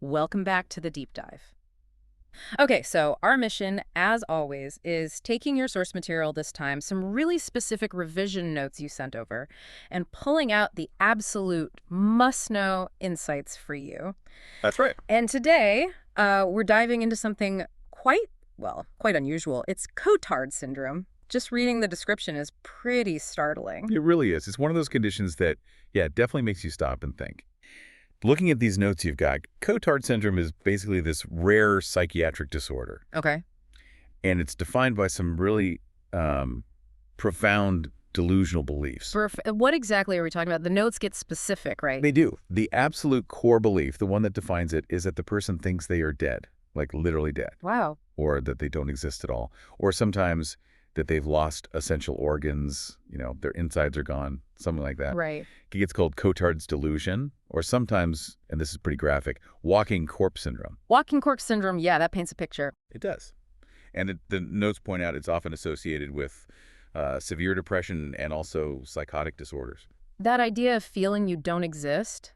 Welcome back to the deep dive. Okay, so our mission, as always, is taking your source material this time, some really specific revision notes you sent over, and pulling out the absolute must-know insights for you. That's right. And today, we're diving into something quite unusual. It's Cotard syndrome. Just reading the description is pretty startling. It really is. It's one of those conditions that, yeah, definitely makes you stop and think. Looking at these notes you've got, Cotard syndrome is basically this rare psychiatric disorder, Okay. and it's defined by some really profound delusional beliefs. What exactly are we talking about? The notes get specific, right? They do. The absolute core belief, the one that defines it, is that the person thinks they are dead, like literally dead, Wow. or that they don't exist at all, or sometimes that they've lost essential organs, their insides are gone, something like that. Right. It gets called Cotard's delusion, or sometimes, and this is pretty graphic, walking corpse syndrome. Walking cork syndrome, yeah, that paints a picture. It does. And the notes point out it's often associated with severe depression and also psychotic disorders. That idea of feeling you don't exist,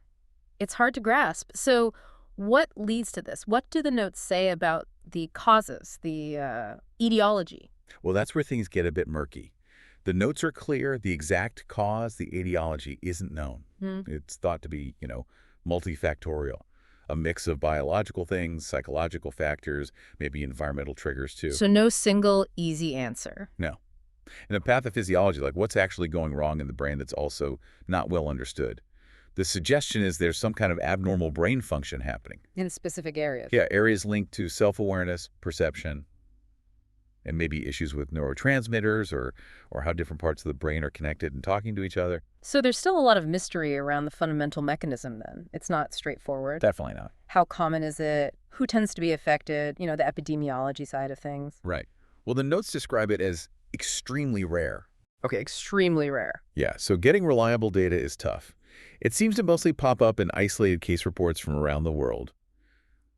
it's hard to grasp. So what leads to this? What do the notes say about the causes, the etiology? Well, that's where things get a bit murky. The notes are clear. The exact cause, the etiology, isn't known. Hmm. It's thought to be, multifactorial. A mix of biological things, psychological factors, maybe environmental triggers too. So no single easy answer. No. And the pathophysiology, like what's actually going wrong in the brain that's also not well understood. The suggestion is there's some kind of abnormal brain function happening. In specific areas. Yeah, areas linked to self-awareness, perception, and maybe issues with neurotransmitters or how different parts of the brain are connected and talking to each other. So there's still a lot of mystery around the fundamental mechanism then. It's not straightforward. Definitely not. How common is it? Who tends to be affected? The epidemiology side of things. Right. Well, the notes describe it as extremely rare. Okay, extremely rare. Yeah, so getting reliable data is tough. It seems to mostly pop up in isolated case reports from around the world.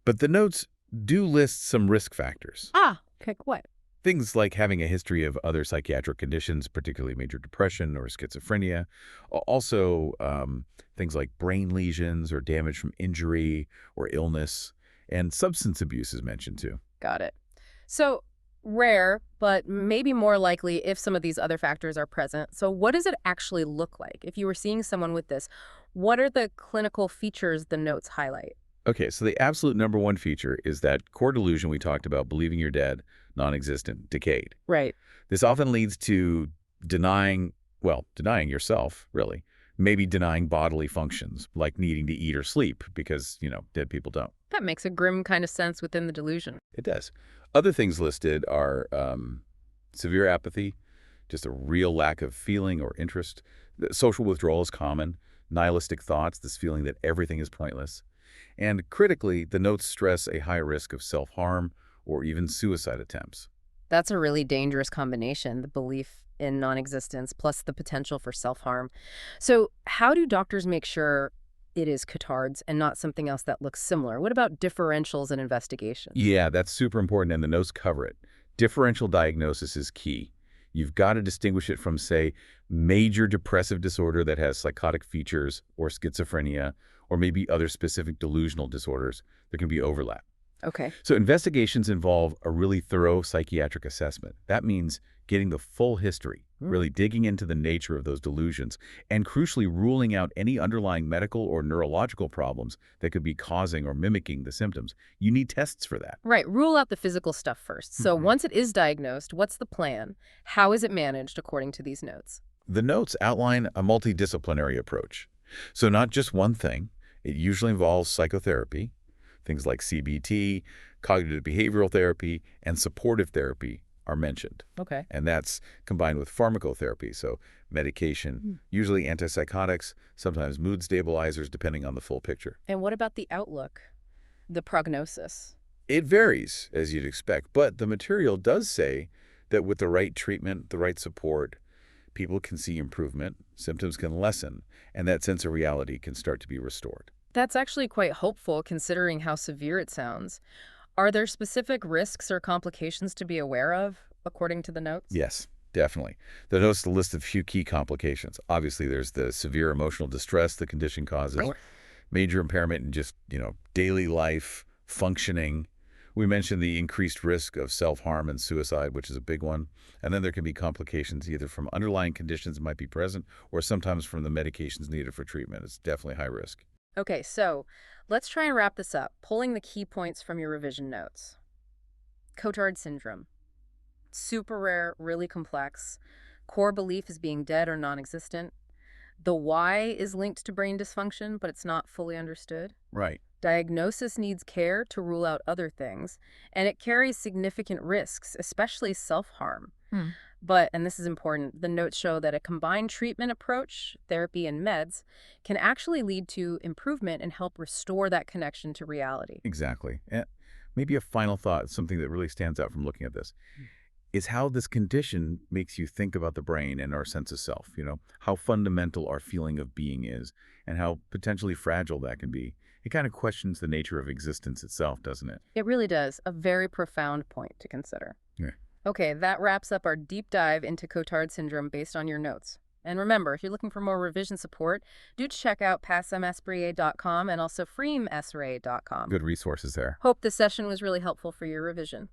But the notes do list some risk factors. Okay, what? Things like having a history of other psychiatric conditions, particularly major depression or schizophrenia. Also, things like brain lesions or damage from injury or illness. And substance abuse is mentioned too. Got it. So rare, but maybe more likely if some of these other factors are present. So what does it actually look like? If you were seeing someone with this, what are the clinical features the notes highlight? Okay, so the absolute number one feature is that core delusion we talked about, believing you're dead, non-existent, decayed. Right. This often leads to denying yourself, really. Maybe denying bodily functions, like needing to eat or sleep, because, dead people don't. That makes a grim kind of sense within the delusion. It does. Other things listed are severe apathy, just a real lack of feeling or interest. Social withdrawal is common. Nihilistic thoughts, this feeling that everything is pointless. And critically, the notes stress a high risk of self-harm or even suicide attempts. That's a really dangerous combination, the belief in non-existence plus the potential for self-harm. So how do doctors make sure it is Cotard's and not something else that looks similar? What about differentials and investigations? Yeah, that's super important, and the notes cover it. Differential diagnosis is key. You've got to distinguish it from, say, major depressive disorder that has psychotic features or schizophrenia or maybe other specific delusional disorders. There can be overlap. Okay. So investigations involve a really thorough psychiatric assessment. That means getting the full history, really digging into the nature of those delusions, and crucially ruling out any underlying medical or neurological problems that could be causing or mimicking the symptoms. You need tests for that. Right. Rule out the physical stuff first. So once it is diagnosed, what's the plan? How is it managed according to these notes? The notes outline a multidisciplinary approach. So not just one thing. It usually involves psychotherapy, things like CBT, cognitive behavioral therapy, and supportive therapy are mentioned. Okay. And that's combined with pharmacotherapy, so medication, usually antipsychotics, sometimes mood stabilizers, depending on the full picture. And what about the outlook, the prognosis? It varies, as you'd expect, but the material does say that with the right treatment, the right support, people can see improvement, symptoms can lessen, and that sense of reality can start to be restored. That's actually quite hopeful considering how severe it sounds. Are there specific risks or complications to be aware of, according to the notes? Yes, definitely. The notes list a few key complications. Obviously, there's the severe emotional distress the condition causes, major impairment in just, daily life, functioning. We mentioned the increased risk of self-harm and suicide, which is a big one. And then there can be complications either from underlying conditions that might be present or sometimes from the medications needed for treatment. It's definitely high risk. Okay, so let's try and wrap this up, pulling the key points from your revision notes. Cotard syndrome. Super rare, really complex. Core belief is being dead or non-existent. The why is linked to brain dysfunction, but it's not fully understood. Right. Diagnosis needs care to rule out other things, and it carries significant risks, especially self-harm. But, and this is important, the notes show that a combined treatment approach, therapy and meds, can actually lead to improvement and help restore that connection to reality. Exactly. And maybe a final thought, something that really stands out from looking at this, is how this condition makes you think about the brain and our sense of self, how fundamental our feeling of being is and how potentially fragile that can be. It kind of questions the nature of existence itself, doesn't it? It really does. A very profound point to consider. Yeah. Okay, that wraps up our deep dive into Cotard syndrome based on your notes. And remember, if you're looking for more revision support, do check out passmsra.com and also freemsra.com. Good resources there. Hope this session was really helpful for your revision.